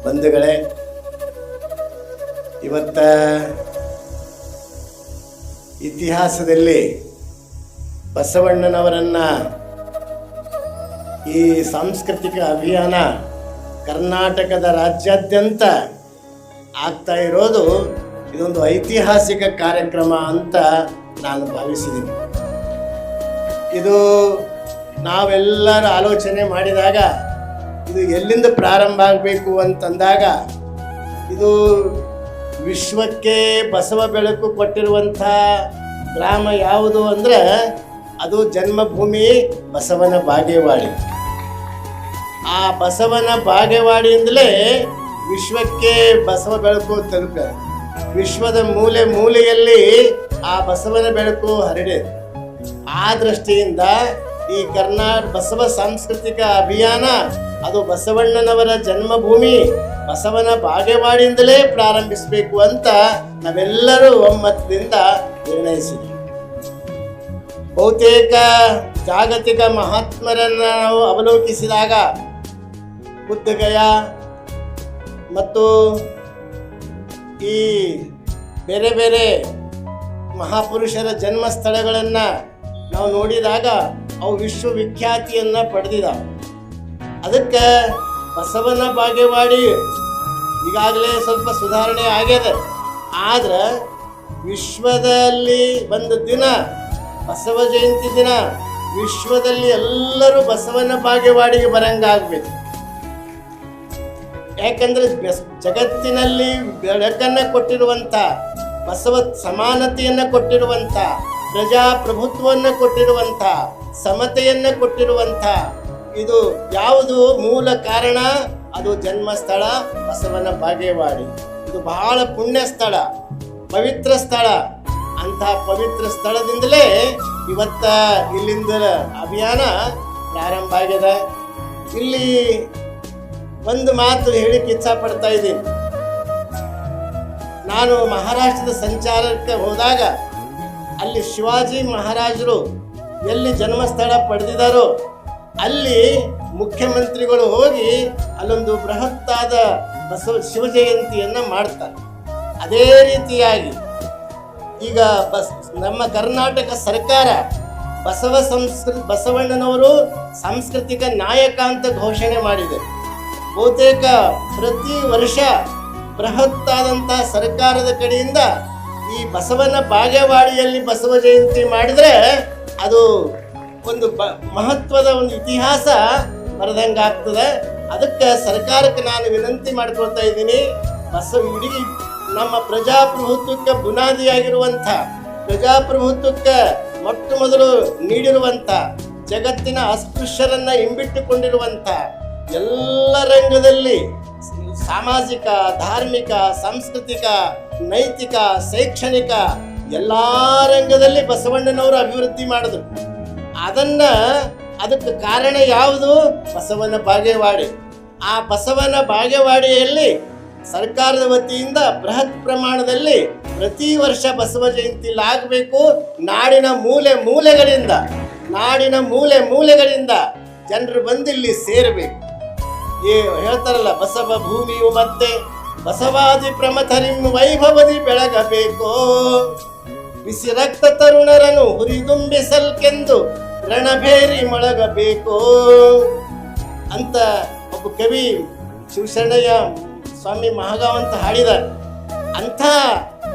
ಬಂಧುಗಳೇ, ಇವತ್ತ ಇತಿಹಾಸದಲ್ಲಿ ಬಸವಣ್ಣನವರನ್ನ ಈ ಸಾಂಸ್ಕೃತಿಕ ಅಭಿಯಾನ ಕರ್ನಾಟಕದ ರಾಜ್ಯಾದ್ಯಂತ ಆಗ್ತಾ ಇರೋದು ಇದೊಂದು ಐತಿಹಾಸಿಕ ಕಾರ್ಯಕ್ರಮ ಅಂತ ನಾನು ಭಾವಿಸಿದ್ದೀನಿ. ಇದು ನಾವೆಲ್ಲರೂ ಆಲೋಚನೆ ಮಾಡಿದಾಗ ಇದು ಎಲ್ಲಿಂದ ಪ್ರಾರಂಭ ಆಗಬೇಕು ಅಂತಂದಾಗ ಇದು ವಿಶ್ವಕ್ಕೆ ಬಸವ ಬೆಳಕು ಕೊಟ್ಟಿರುವಂಥ ಗ್ರಾಮ ಯಾವುದು ಅಂದರೆ ಅದು ಜನ್ಮಭೂಮಿ ಬಸವನ ಬಾಗೇವಾಡಿ. ಆ ಬಸವನ ಬಾಗೇವಾಡಿಯಿಂದಲೇ ವಿಶ್ವಕ್ಕೆ ಬಸವ ಬೆಳಕು ತಲುಪ ವಿಶ್ವದ ಮೂಲೆ ಮೂಲೆಯಲ್ಲಿ ಆ ಬಸವನ ಬೆಳಕು ಹರಡಿದೆ. ಆ ದೃಷ್ಟಿಯಿಂದ ಈ ಬಸವ ಸಾಂಸ್ಕೃತಿಕ ಅಭಿಯಾನ ಅದು ಬಸವಣ್ಣನವರ ಜನ್ಮಭೂಮಿ ಬಸವನ ಬಾಗೇವಾಡಿಯಿಂದಲೇ ಪ್ರಾರಂಭಿಸಬೇಕು ಅಂತ ನಾವೆಲ್ಲರೂ ಒಮ್ಮತದಿಂದ ನಿರ್ಣಯಿಸಿದ್ವಿ. ಬಹುತೇಕ ಜಾಗತಿಕ ಮಹಾತ್ಮರನ್ನ ನಾವು ಅವಲೋಕಿಸಿದಾಗ ಬುದ್ಧಗಯ ಮತ್ತು ಈ ಬೇರೆ ಬೇರೆ ಮಹಾಪುರುಷರ ಜನ್ಮ ಸ್ಥಳಗಳನ್ನು ನಾವು ನೋಡಿದಾಗ ಅವು ವಿಶ್ವವಿಖ್ಯಾತಿಯನ್ನು ಪಡೆದಿದ್ದಾವೆ. ಅದಕ್ಕೆ ಬಸವನ ಬಾಗೇವಾಡಿ ಈಗಾಗಲೇ ಸ್ವಲ್ಪ ಸುಧಾರಣೆ ಆಗ್ಯದ. ಆದ್ರೆ ವಿಶ್ವದಲ್ಲಿ ಒಂದು ದಿನ ಬಸವ ಜಯಂತಿ ದಿನ ವಿಶ್ವದಲ್ಲಿ ಎಲ್ಲರೂ ಬಸವನ ಬಾಗೇವಾಡಿಗೆ ಬರಂಗಾಗಬೇಕು. ಯಾಕಂದ್ರೆ ಜಗತ್ತಿನಲ್ಲಿ ಬೆಳಕನ್ನು ಕೊಟ್ಟಿರುವಂಥ ಬಸವ ಸಮಾನತೆಯನ್ನು ಕೊಟ್ಟಿರುವಂಥ ಪ್ರಜಾಪ್ರಭುತ್ವವನ್ನು ಕೊಟ್ಟಿರುವಂಥ ಸಮತೆಯನ್ನು ಕೊಟ್ಟಿರುವಂಥ ಇದು ಯಾವುದು ಮೂಲ ಕಾರಣ? ಅದು ಜನ್ಮಸ್ಥಳ ಬಸವನ ಬಾಗೇವಾಡಿ. ಇದು ಬಹಳ ಪುಣ್ಯ ಸ್ಥಳ, ಪವಿತ್ರ ಸ್ಥಳ. ಅಂಥ ಪವಿತ್ರ ಸ್ಥಳದಿಂದಲೇ ಇವತ್ತ ಇಲ್ಲಿಂದ ಅಭಿಯಾನ ಪ್ರಾರಂಭ ಆಗಿದೆ. ಇಲ್ಲಿ ಒಂದು ಮಾತು ಹೇಳಿಕ್ಕೆ ಇಚ್ಛಾ ಪಡ್ತಾ ಇದ್ದೀನಿ. ನಾನು ಮಹಾರಾಷ್ಟ್ರದ ಸಂಚಾರಕ್ಕೆ ಹೋದಾಗ ಅಲ್ಲಿ ಶಿವಾಜಿ ಮಹಾರಾಜರು ಎಲ್ಲಿ ಜನ್ಮಸ್ಥಳ ಪಡೆದಿದ್ದಾರೋ ಅಲ್ಲಿ ಮುಖ್ಯಮಂತ್ರಿಗಳು ಹೋಗಿ ಅಲ್ಲೊಂದು ಬೃಹತ್ತಾದ ಶಿವ ಜಯಂತಿಯನ್ನು ಮಾಡ್ತಾರೆ. ಅದೇ ರೀತಿಯಾಗಿ ಈಗ ನಮ್ಮ ಕರ್ನಾಟಕ ಸರ್ಕಾರ ಬಸವಣ್ಣನವರು ಸಾಂಸ್ಕೃತಿಕ ನಾಯಕ ಅಂತ ಘೋಷಣೆ ಮಾಡಿದೆ. ಬಹುತೇಕ ಪ್ರತಿ ವರ್ಷ ಬೃಹತ್ತಾದಂಥ ಸರ್ಕಾರದ ಕಡೆಯಿಂದ ಈ ಬಸವನ ಬಾಗೇವಾಡಿಯಲ್ಲಿ ಬಸವ ಜಯಂತಿ ಮಾಡಿದರೆ ಅದು ಒಂದು ಮಹತ್ವದ ಒಂದು ಇತಿಹಾಸ ಬರೆದಂಗೆ ಆಗ್ತದೆ. ಅದಕ್ಕೆ ಸರ್ಕಾರಕ್ಕೆ ನಾನು ವಿನಂತಿ ಮಾಡ್ಕೊಳ್ತಾ ಇದ್ದೀನಿ. ಇಡೀ ನಮ್ಮ ಪ್ರಜಾಪ್ರಭುತ್ವಕ್ಕೆ ಬುನಾದಿಯಾಗಿರುವಂಥ, ಪ್ರಜಾಪ್ರಭುತ್ವಕ್ಕೆ ಮೊಟ್ಟ ಮೊದಲು ನೀಡಿರುವಂಥ, ಜಗತ್ತಿನ ಅಸ್ಪೃಶ್ಯರನ್ನು ಹಿಂಬಿಟ್ಟುಕೊಂಡಿರುವಂಥ ಎಲ್ಲ ರಂಗದಲ್ಲಿ ಸಾಮಾಜಿಕ, ಧಾರ್ಮಿಕ, ಸಾಂಸ್ಕೃತಿಕ, ನೈತಿಕ, ಶೈಕ್ಷಣಿಕ ಎಲ್ಲ ರಂಗದಲ್ಲಿ ಬಸವಣ್ಣನವರು ಅಭಿವೃದ್ಧಿ ಮಾಡಿದ್ರು. ಅದಕ್ಕೆ ಕಾರಣ ಯಾವುದು? ಬಸವನ ಬಾಗೇವಾಡಿ. ಆ ಬಸವನ ಬಾಗೇವಾಡಿಯಲ್ಲಿ ಸರ್ಕಾರದ ವತಿಯಿಂದ ಬೃಹತ್ ಪ್ರಮಾಣದಲ್ಲಿ ಪ್ರತಿ ವರ್ಷ ಬಸವ ಜಯಂತಿ ಆಗಬೇಕು. ನಾಡಿನ ಮೂಲೆಗಳಿಂದ ಜನರು ಬಂದಿಲ್ಲಿ ಸೇರಬೇಕು. ಹೇಳ್ತಾರಲ್ಲ, ಬಸವ ಭೂಮಿಯು ಮತ್ತೆ ಬಸವಾದಿ ಪ್ರಮಥರಿಂ ವೈಭವದಿ ಬೆಳಗಬೇಕು, ಬಿಸಿ ರಕ್ತ ತರುಣರನ್ನು ಹುರಿದುಂಬಿಸಲ್ಕೆಂದು ರಣಭೇರಿ ಮೊಳಗಬೇಕು ಅಂತ ಒಬ್ಬ ಕವಿ ಶಿವಶರಣಯ್ಯ ಸ್ವಾಮಿ ಮಹಾಗಾವ್ ಅಂತ ಹಾಡಿದ್ದಾರೆ. ಅಂಥ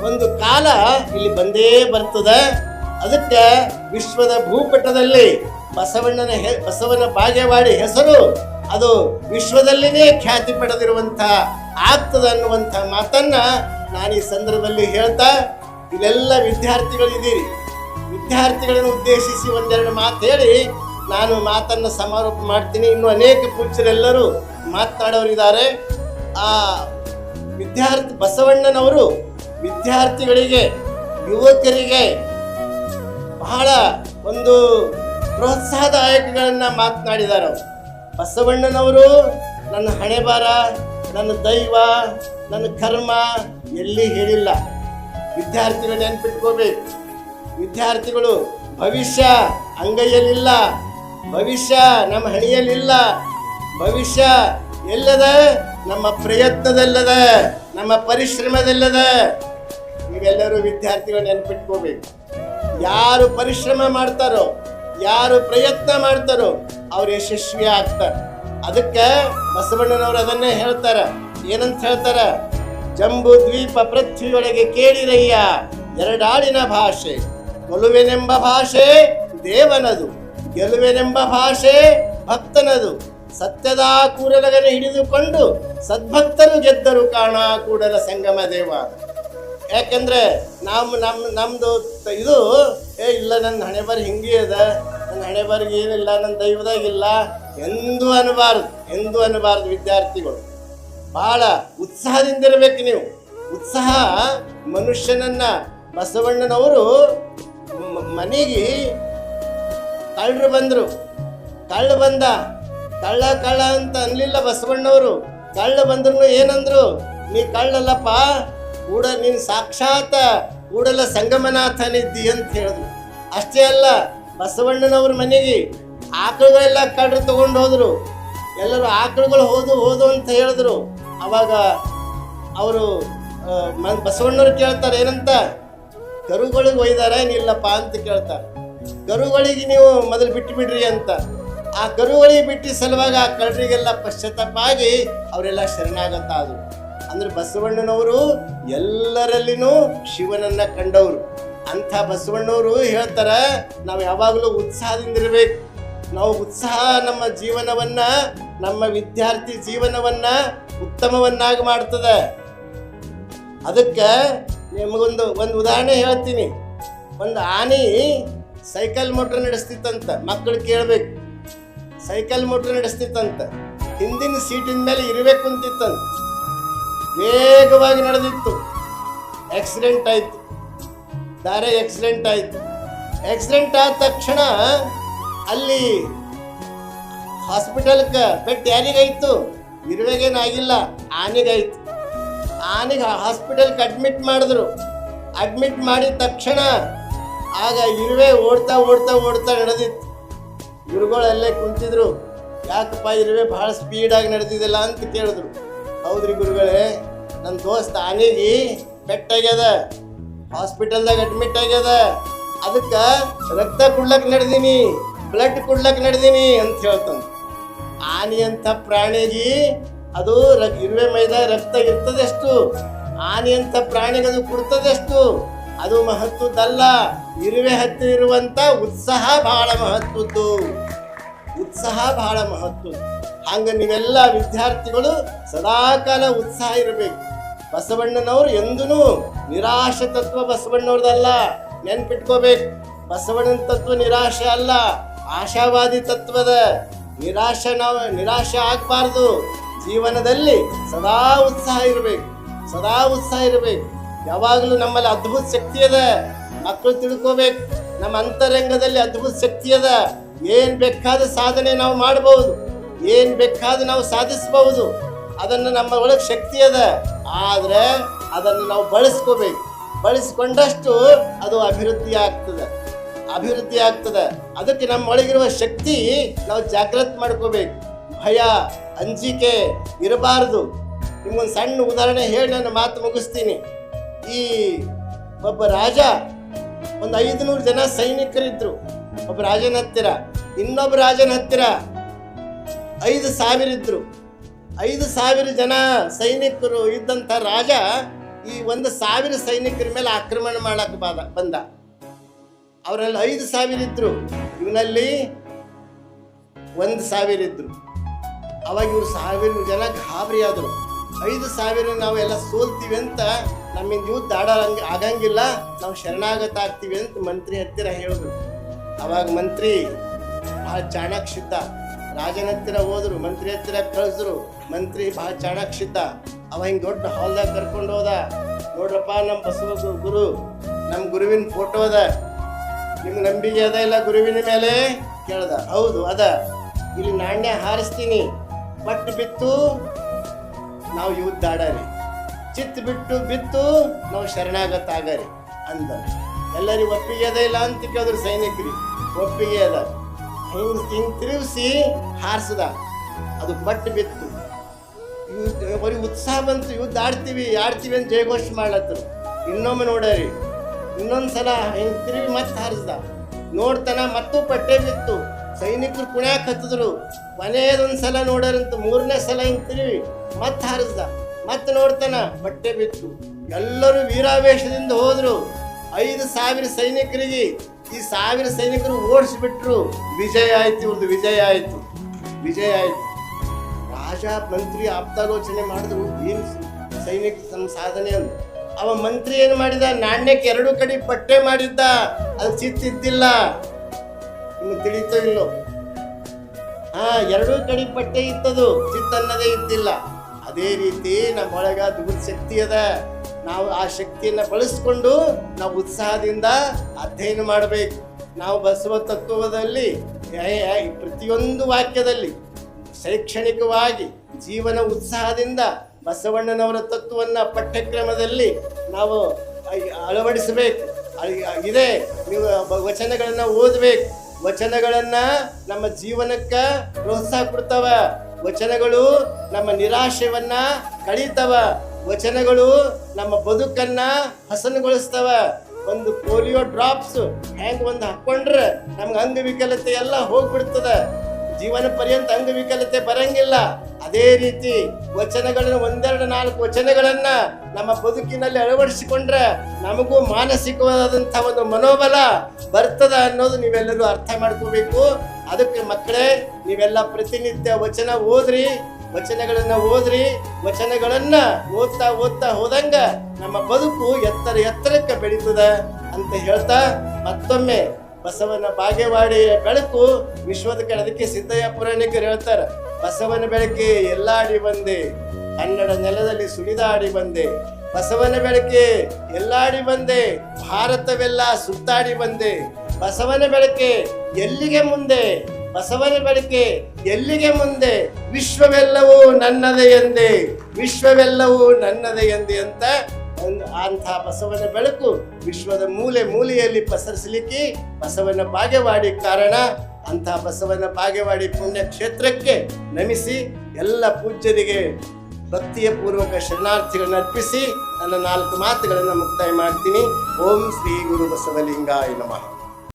ಒಂದು ಕಾಲ ಇಲ್ಲಿ ಬಂದೇ ಬರ್ತದೆ. ಅದಕ್ಕೆ ವಿಶ್ವದ ಭೂಪಟದಲ್ಲಿ ಬಸವನ ಬಾಗೇವಾಡಿ ಹೆಸರು ಅದು ವಿಶ್ವದಲ್ಲಿನೇ ಖ್ಯಾತಿ ಪಡೆದಿರುವಂಥ ಆಗ್ತದೆ ಅನ್ನುವಂಥ ಮಾತನ್ನ ನಾನು ಈ ಸಂದರ್ಭದಲ್ಲಿ ಹೇಳ್ತಾ, ಇಲ್ಲೆಲ್ಲ ವಿದ್ಯಾರ್ಥಿಗಳಿದ್ದೀರಿ, ವಿದ್ಯಾರ್ಥಿಗಳನ್ನು ಉದ್ದೇಶಿಸಿ ಒಂದೆರಡು ಮಾತು ಹೇಳಿ ನಾನು ಮಾತನ್ನು ಸಮಾರೋಪ ಮಾಡ್ತೀನಿ. ಇನ್ನು ಅನೇಕ ಪೂಜ್ಯರೆಲ್ಲರೂ ಮಾತನಾಡೋರಿದ್ದಾರೆ. ಆ ಬಸವಣ್ಣನವರು ವಿದ್ಯಾರ್ಥಿಗಳಿಗೆ, ಯುವಕರಿಗೆ ಬಹಳ ಒಂದು ಪ್ರೋತ್ಸಾಹದಾಯಕಗಳನ್ನು ಮಾತನಾಡಿದ್ದಾರೆ. ಬಸವಣ್ಣನವರು ನನ್ನ ಹಣೆಬಾರ, ನನ್ನ ದೈವ, ನನ್ನ ಕರ್ಮ ಎಲ್ಲಿ ಹೇಳಿಲ್ಲ. ವಿದ್ಯಾರ್ಥಿಗಳು ನೆನ್ಪಿಟ್ಕೋಬೇಕು. ವಿದ್ಯಾರ್ಥಿಗಳು ಭವಿಷ್ಯ ಅಂಗೈಯಲ್ಲಿಲ್ಲ, ಭವಿಷ್ಯ ನಮ್ಮ ಹಣೆಯಲ್ಲಿಲ್ಲ, ಭವಿಷ್ಯ ಎಲ್ಲದ? ನಮ್ಮ ಪ್ರಯತ್ನದಲ್ಲದ, ನಮ್ಮ ಪರಿಶ್ರಮದಲ್ಲದ. ನೀವೆಲ್ಲರೂ ವಿದ್ಯಾರ್ಥಿಗಳು ನೆನ್ಪಿಟ್ಕೋಬೇಕು. ಯಾರು ಪರಿಶ್ರಮ ಮಾಡ್ತಾರೋ, ಯಾರು ಪ್ರಯತ್ನ ಮಾಡ್ತಾರೋ ಅವ್ರು ಯಶಸ್ವಿ ಆಗ್ತಾರೆ. ಅದಕ್ಕೆ ಬಸವಣ್ಣನವರು ಅದನ್ನೇ ಹೇಳ್ತಾರ. ಏನಂತ ಹೇಳ್ತಾರ? ಜಂಬೂ ದ್ವೀಪ ಪೃಥ್ವಿಯೊಳಗೆ ಕೇಳಿರಯ್ಯ ಎರಡಾಡಿನ ಭಾಷೆ, ಕೊಲುವೆನೆಂಬ ಭಾಷೆ ದೇವನದು, ಗೆಲುವೆನೆಂಬ ಭಾಷೆ ಭಕ್ತನದು, ಸತ್ಯದ ಕೂಡಲಗನೆ ಹಿಡಿದುಕೊಂಡು ಸದ್ಭಕ್ತರು ಗೆದ್ದರು ಕಾಣ ಕೂಡಲ ಸಂಗಮ ದೇವ. ಯಾಕಂದ್ರೆ ನಮ್ದು ಇದು ಇಲ್ಲ, ನನ್ನ ಹಣೆ ಬರ ಹಿಂಗೆ ಅದ, ನನ್ನ ಹಣೆ ಬರಿಗೆ ಏನಿಲ್ಲ, ನನ್ನ ದೈವದಾಗಿಲ್ಲ ಎಂದೂ ಅನ್ನಬಾರ್ದು. ವಿದ್ಯಾರ್ಥಿಗಳು ಬಹಳ ಉತ್ಸಾಹದಿಂದಿರ್ಬೇಕು ನೀವು. ಉತ್ಸಾಹ ಮನುಷ್ಯನನ್ನ, ಬಸವಣ್ಣನವರು ಮನೆಗೆ ಕಳ್ಳರು ಬಂದರು. ಕಳ್ಳ ಅಂತ ಅನ್ಲಿಲ್ಲ ಬಸವಣ್ಣವರು. ಕಳ್ಳ ಬಂದ್ರು ಏನಂದ್ರು? ನೀ ಕಳ್ಳಲ್ಲಪ್ಪ, ನೀನು ಸಾಕ್ಷಾತ್ ಕೂಡಲ ಸಂಗಮನಾಥನಿದ್ದಿ ಅಂತ ಹೇಳಿದ್ರು. ಅಷ್ಟೇ ಅಲ್ಲ, ಬಸವಣ್ಣನವ್ರ ಮನೆಗೆ ಆಕಳುಗಳೆಲ್ಲ ಕಳ್ಳರು ತಗೊಂಡು ಹೋದ್ರು. ಎಲ್ಲರೂ ಆಕಳುಗಳು ಹೋದು ಅಂತ ಹೇಳಿದ್ರು. ಅವಾಗ ಅವರು ಬಸವಣ್ಣವ್ರು ಕೇಳ್ತಾರೆ, ಏನಂತ? ಕರುಗಳಿಗೆ ಒಯ್ದಾರ ಏನಿಲ್ಲಪ್ಪ ಅಂತ ಕೇಳ್ತಾರೆ. ಕರುಗಳಿಗೆ ನೀವು ಮೊದಲು ಬಿಟ್ಟು ಬಿಡ್ರಿ ಅಂತ. ಆ ಕರುಗಳಿಗೆ ಬಿಟ್ಟು ಸಲುವಾಗಿ ಆ ಕಳ್ಳರಿಗೆಲ್ಲ ಪಶ್ಚಾತ್ತಾಪ ಆಗಿ ಅವರೆಲ್ಲ ಶರಣಾಗತ ಆದರು. ಅಂದ್ರೆ ಬಸವಣ್ಣನವರು ಎಲ್ಲರಲ್ಲಿನೂ ಶಿವನನ್ನ ಕಂಡವರು. ಅಂಥ ಬಸವಣ್ಣವರು ಹೇಳ್ತಾರ, ನಾವು ಯಾವಾಗಲೂ ಉತ್ಸಾಹದಿಂದಿರ್ಬೇಕು. ನಾವು ಉತ್ಸಾಹ ನಮ್ಮ ಜೀವನವನ್ನ, ನಮ್ಮ ವಿದ್ಯಾರ್ಥಿ ಜೀವನವನ್ನ ಉತ್ತಮವನ್ನಾಗಿ ಮಾಡ್ತದೆ. ಅದಕ್ಕೆ ನಿಮಗೊಂದು ಉದಾಹರಣೆ ಹೇಳ್ತೀನಿ. ಒಂದು ಆನೆ ಸೈಕಲ್ ಮೋಟ್ರ್ ನಡೆಸ್ತಿತ್ತಂತ. ಮಕ್ಕಳು ಕೇಳ್ಬೇಕು. ಸೈಕಲ್ ಮೋಟ್ರ್ ನಡೆಸ್ತಿತ್ತಂತ. ಹಿಂದಿನ ಸೀಟಿನ ಮೇಲೆ ಇರಬೇಕು ಅಂತಿತ್ತಂತ. ವೇಗವಾಗಿ ನಡೆದಿತ್ತು. ಆಕ್ಸಿಡೆಂಟ್ ಆಯ್ತು. ಆಕ್ಸಿಡೆಂಟ್ ಆದ ತಕ್ಷಣ ಅಲ್ಲಿ ಹಾಸ್ಪಿಟಲ್ಗೆ ಪೆಟ್ಟು ಯಾರಿಗಾಯ್ತು? ಇರುವೆಗೇನಾಗಿಲ್ಲ, ಆನೆಗಾಯ್ತು. ಆನೆಗೆ ಹಾಸ್ಪಿಟಲ್ಗೆ ಅಡ್ಮಿಟ್ ಮಾಡಿದ್ರು. ಅಡ್ಮಿಟ್ ಮಾಡಿದ ತಕ್ಷಣ ಆಗ ಇರುವೆ ಓಡ್ತಾ ನಡೆದಿತ್ತು. ಗುರುಗಳಲ್ಲೇ ಕುಂತಿದ್ರು. ಯಾಕಪ್ಪ ಇರುವೆ ಬಹಳ ಸ್ಪೀಡಾಗಿ ನಡೆದಿದ್ದಿಲ್ಲ ಅಂತ ಕೇಳಿದ್ರು. ಹೌದ್ರಿ ಗುರುಗಳೇ, ನನ್ನ ದೋಸ್ತ ಆನೆಗೆ ಪೆಟ್ಟಾಗ್ಯದ, ಹಾಸ್ಪಿಟಲ್ದಾಗ ಅಡ್ಮಿಟ್ ಆಗ್ಯದ, ಅದಕ್ಕೆ ರಕ್ತ ಕೊಡ್ಲಕ್ಕೆ ನಡೆದೀನಿ, ಬ್ಲಡ್ ಕೊಡ್ಲಕ್ಕೆ ನಡೆದೀನಿ ಅಂತ ಹೇಳ್ತಾನೆ. ಆನೆ ಅಂತ ಪ್ರಾಣಿಗೆ ಅದು ಇರುವೆ ಮೈದ ರಕ್ತ ಇರ್ತದೆಷ್ಟು, ಆನೆ ಅಂತ ಪ್ರಾಣಿಗೆ ಅದು ಕೊಡ್ತದೆಷ್ಟು, ಅದು ಮಹತ್ವದ್ದಲ್ಲ. ಇರುವೆ ಹತ್ತಿರ ಇರುವಂತ ಉತ್ಸಾಹ ಬಹಳ ಮಹತ್ವದ್ದು. ಹಂಗ ನೀವೆಲ್ಲ ವಿದ್ಯಾರ್ಥಿಗಳು ಸದಾಕಾಲ ಉತ್ಸಾಹ ಇರಬೇಕು. ಬಸವಣ್ಣನವರು ಎಂದೂ ನಿರಾಶೆ ತತ್ವ ಬಸವಣ್ಣವ್ರದಲ್ಲ, ನೆನ್ಪಿಟ್ಕೋಬೇಕು. ಬಸವಣ್ಣನ ತತ್ವ ನಿರಾಶೆ ಅಲ್ಲ, ಆಶಾವಾದಿ ತತ್ವದ. ನಿರಾಶೆ ಆಗ್ಬಾರ್ದು. ಜೀವನದಲ್ಲಿ ಸದಾ ಉತ್ಸಾಹ ಇರಬೇಕು. ಯಾವಾಗಲೂ ನಮ್ಮಲ್ಲಿ ಅದ್ಭುತ ಶಕ್ತಿ ಅದ. ಮಕ್ಕಳು ತಿಳ್ಕೋಬೇಕು, ನಮ್ಮ ಅಂತರಂಗದಲ್ಲಿ ಅದ್ಭುತ ಶಕ್ತಿ ಅದ. ಏನ್ ಬೇಕಾದ ಸಾಧನೆ ನಾವು ಮಾಡಬಹುದು, ಏನ್ ಬೇಕಾದ ನಾವು ಸಾಧಿಸಬಹುದು. ಅದನ್ನು ನಮ್ಮ ಒಳಗೆ ಶಕ್ತಿ ಅದ. ಆದ್ರೆ ಅದನ್ನು ನಾವು ಬಳಸಿಕೊಂಡಷ್ಟು ಅದು ಅಭಿವೃದ್ಧಿ ಆಗ್ತದೆ. ಅದಕ್ಕೆ ನಮ್ಮ ಒಳಗಿರುವ ಶಕ್ತಿ ನಾವು ಜಾಗೃತಿ ಮಾಡ್ಕೋಬೇಕು. ಭಯ, ಅಂಜಿಕೆ ಇರಬಾರದು. ನಿಮ್ಗೊಂದು ಸಣ್ಣ ಉದಾಹರಣೆ ಹೇಳಿ ನನ್ನ ಮಾತು ಮುಗಿಸ್ತೀನಿ. ಈ ಒಬ್ಬ ರಾಜ, ಒಂದು 500 ಜನ ಸೈನಿಕರಿದ್ರು ಒಬ್ಬ ರಾಜನ ಹತ್ತಿರ. ಇನ್ನೊಬ್ಬ ರಾಜನ ಹತ್ತಿರ 5,000 ಇದ್ರು. 5,000 ಜನ ಸೈನಿಕರು ಇದ್ದಂಥ ರಾಜ ಈ 1,000 ಸೈನಿಕರ ಮೇಲೆ ಆಕ್ರಮಣ ಮಾಡಕ್ಕೆ ಬಂದ. ಅವರಲ್ಲಿ 5,000 ಇದ್ರು, ಇವನಲ್ಲಿ 1,000 ಇದ್ರು. ಅವಾಗ ಇವ್ರು 1,000 ಜನ ಗಾಬರಿ ಆದರು. 5,000 ನಾವೆಲ್ಲ ಸೋಲ್ತೀವಿ ಅಂತ, ನಮ್ಮಿಂದ ಯುದ್ಧ ಆಗಂಗಿಲ್ಲ, ನಾವು ಶರಣಾಗತ ಆಗ್ತೀವಿ ಅಂತ ಮಂತ್ರಿ ಹತ್ತಿರ ಹೇಳಿದ್ರು. ಅವಾಗ ಮಂತ್ರಿ ಬಹಳ ಚಾಣಾಕ್ಷಿದ್ದ. ರಾಜನ ಹತ್ತಿರ ಹೋದ್ರು, ಮಂತ್ರಿ ಹತ್ತಿರ ಕಳಿಸಿದ್ರು. ಮಂತ್ರಿ ಬಹಳ ಚಾಣಾಕ್ಷಿದ್ದ. ಅವ ಹಿಂಗೆ ದೊಡ್ಡ ಹಾಲ್ದಾಗ ಕರ್ಕೊಂಡು ಹೋದ. ನೋಡ್ರಪ್ಪ, ನಮ್ಮ ಬಸವ ಗುರು, ನಮ್ಮ ಗುರುವಿನ ಫೋಟೋ ಅದ, ನಿಮ್ಗೆ ನಂಬಿಕೆ ಅದ ಇಲ್ಲ ಗುರುವಿನ ಮೇಲೆ ಕೇಳ್ದ. ಹೌದು ಅದ. ಇಲ್ಲಿ ನಾಣ್ಯ ಹಾರಿಸ್ತೀನಿ, ಪಟ್ಟು ಬಿತ್ತು ನಾವು ಯುದ್ಧ ಆಡರಿ, ಚಿತ್ತು ಬಿತ್ತು ನಾವು ಶರಣಾಗತ ಆಗರಿ ಅಂದ. ಎಲ್ಲರಿಗೂ ಒಪ್ಪಿಗೆ ಅದ ಇಲ್ಲ ಅಂತ ಕೇಳಿದ್ರು ಸೈನಿಕರಿಗೆ. ಒಪ್ಪಿಗೆ ಅದ. ಹಿಂಗೆ ತಿರುಗಿಸಿ ಹಾರಿಸ್ದ. ಅದು ಪಟ್ಟು ಬಿತ್ತು. ಅವ್ರಿಗೆ ಉತ್ಸಾಹ ಬಂತು, ಯುದ್ಧ ಆಡ್ತೀವಿ ಅಂತ ಜಯಘೋಷ ಮಾಡ್ಲತ್ತರು. ಇನ್ನೊಮ್ಮೆ ನೋಡ್ರಿ, ಇನ್ನೊಂದ್ಸಲ ಹಿಂಗೆ ತಿರುಗಿ ಮತ್ತೆ ಹಾರಿಸ್ದ. ನೋಡ್ತಾನ ಮತ್ತೂ ಪಟ್ಟೆ ಬಿತ್ತು. ಸೈನಿಕರು ಕುಣ್ಯಾಕ್ ಹತ್ತಿದ್ರು. ಕೊನೆಯದೊಂದ್ಸಲ ನೋಡ್ಯಾರಂತ, ಮೂರನೇ ಸಲ ಹಿಂಗೆ ತಿರುಗಿ ಮತ್ತೆ ಹಾರಿಸ್ದ. ಮತ್ತೆ ನೋಡ್ತಾನ ಬಟ್ಟೆ ಬಿತ್ತು. ಎಲ್ಲರೂ ವೀರಾವೇಶದಿಂದ ಹೋದ್ರು. 5,000 ಸೈನಿಕರಿಗೆ ಈ 1,000 ಸೈನಿಕರು ಓಡಿಸ್ಬಿಟ್ರು. ವಿಜಯ ಆಯ್ತು, ಇವ್ರದ್ದು ವಿಜಯ ಆಯ್ತು. ರಾಜ ಮಂತ್ರಿ ಆಪ್ತಾಲೋಚನೆ ಮಾಡಿದ್ರು, ಏನು ಸೈನಿಕ ತಮ್ಮ ಸಾಧನೆ ಅಂತ. ಅವ ಮಂತ್ರಿ ಏನು ಮಾಡಿದ, ನಾಣ್ಯಕ್ಕೆ 2 ಕಡೆ ಪಟ್ಟೆ ಮಾಡಿದ್ದ. ಅದು ಚಿತ್ತಿದ್ದಿಲ್ಲ. ನಿಮ್ಗೆ ತಿಳಿತೋ ಇಲ್ಲೋ? 2 ಕಡೆ ಪಟ್ಟೆ ಇತ್ತದು, ಚಿತ್ತನ್ನದೇ ಇದ್ದಿಲ್ಲ. ಅದೇ ರೀತಿ ನಮ್ಮೊಳಗ ದುಗುಡ ಶಕ್ತಿ ಅದ. ನಾವು ಆ ಶಕ್ತಿಯನ್ನ ಬಳಸ್ಕೊಂಡು ನಾವು ಉತ್ಸಾಹದಿಂದ ಅಧ್ಯಯನ ಮಾಡಬೇಕು. ನಾವು ಬಸವ ತತ್ವದಲ್ಲಿ ಪ್ರತಿಯೊಂದು ವಾಕ್ಯದಲ್ಲಿ ಶೈಕ್ಷಣಿಕವಾಗಿ ಜೀವನ ಉತ್ಸಾಹದಿಂದ ಬಸವಣ್ಣನವರ ತತ್ವವನ್ನ ಪಠ್ಯಕ್ರಮದಲ್ಲಿ ನಾವು ಅಳವಡಿಸಬೇಕು. ಇದೆ, ನೀವು ವಚನಗಳನ್ನ ಓದಬೇಕು. ವಚನಗಳನ್ನ ನಮ್ಮ ಜೀವನಕ್ಕ ಪ್ರೋತ್ಸಾಹ ಕೊಡ್ತಾವ. ವಚನಗಳು ನಮ್ಮ ನಿರಾಶೆಯನ್ನ ಕಳೀತವ. ವಚನಗಳು ನಮ್ಮ ಬದುಕನ್ನ ಹಸನುಗೊಳಿಸ್ತವ. ಒಂದು ಪೋಲಿಯೋ ಡ್ರಾಪ್ಸ್ ಹೆಂಗ್ ಒಂದು ಹಾಕೊಂಡ್ರೆ ನಮ್ಗೆ ಅಂಗವಿಕಲತೆ ಎಲ್ಲ ಹೋಗ್ಬಿಡ್ತದ. ಜೀವನ ಪರ್ಯಂತ ಅಂಗವಿಕಲತೆ ಬರಂಗಿಲ್ಲ. ಅದೇ ರೀತಿ ವಚನಗಳನ್ನ 1-2-4 ವಚನಗಳನ್ನ ನಮ್ಮ ಬದುಕಿನಲ್ಲಿ ಅಳವಡಿಸಿಕೊಂಡ್ರೆ ನಮಗೂ ಮಾನಸಿಕವಾದಂಥ ಒಂದು ಮನೋಬಲ ಬರ್ತದ ಅನ್ನೋದು ನೀವೆಲ್ಲರೂ ಅರ್ಥ ಮಾಡ್ಕೋಬೇಕು. ಅದಕ್ಕೆ ಮಕ್ಕಳೇ, ನೀವೆಲ್ಲ ಪ್ರತಿನಿತ್ಯ ವಚನ ಓದ್ರಿ, ವಚನಗಳನ್ನ ಓದ್ತಾ ಹೋದಂಗ ನಮ್ಮ ಬದುಕು ಎತ್ತರಕ್ಕೆ ಬೆಳೀತದ ಅಂತ ಹೇಳ್ತಾ, ಮತ್ತೊಮ್ಮೆ ಬಸವನ ಬಾಗೇವಾಡಿಯ ಬೆಳಕು ವಿಶ್ವದ ಅದಕ್ಕೆ ಸಿದ್ದಯ್ಯ ಪುರಾಣಿಕರು ಹೇಳ್ತಾರೆ, ಬಸವನ ಬೆಳಕೆ ಎಲ್ಲಾಡಿ ಬಂದೆ, ಕನ್ನಡ ನೆಲದಲ್ಲಿ ಸುಳಿದಾಡಿ ಬಂದೆ. ಬಸವನ ಬೆಳಕೆ ಎಲ್ಲಾಡಿ ಬಂದೆ, ಭಾರತವೆಲ್ಲ ಸುತ್ತಾಡಿ ಬಂದೆ. ಬಸವನ ಬೆಳಕೆ ಎಲ್ಲಿಗೆ ಮುಂದೆ, ಬಸವನ ಬೆಳಕೆ ಎಲ್ಲಿಗೆ ಮುಂದೆ, ವಿಶ್ವವೆಲ್ಲವೂ ನನ್ನದೇ ಎಂದೆ ಅಂತ ಅಂಥ ಬಸವನ ಬೆಳಕು ವಿಶ್ವದ ಮೂಲೆಯಲ್ಲಿ ಪಸರಿಸಲಿಕ್ಕೆ ಬಸವನ ಬಾಗೇವಾಡಿ ಕಾರಣ. ಅಂಥ ಬಸವನ ಬಾಗೇವಾಡಿ ಪುಣ್ಯ ಕ್ಷೇತ್ರಕ್ಕೆ ನಮಿಸಿ ಎಲ್ಲ ಪೂಜ್ಯರಿಗೆ ಭಕ್ತಿಯ ಪೂರ್ವಕ ಶರಣಾರ್ಥಿಗಳನ್ನು ಅರ್ಪಿಸಿ ನನ್ನ 4 ಮಾತುಗಳನ್ನು ಮುಕ್ತಾಯ ಮಾಡ್ತೀನಿ. ಓಂ ಶ್ರೀ ಗುರು ಬಸವಲಿಂಗಾಯ ನಮಃ.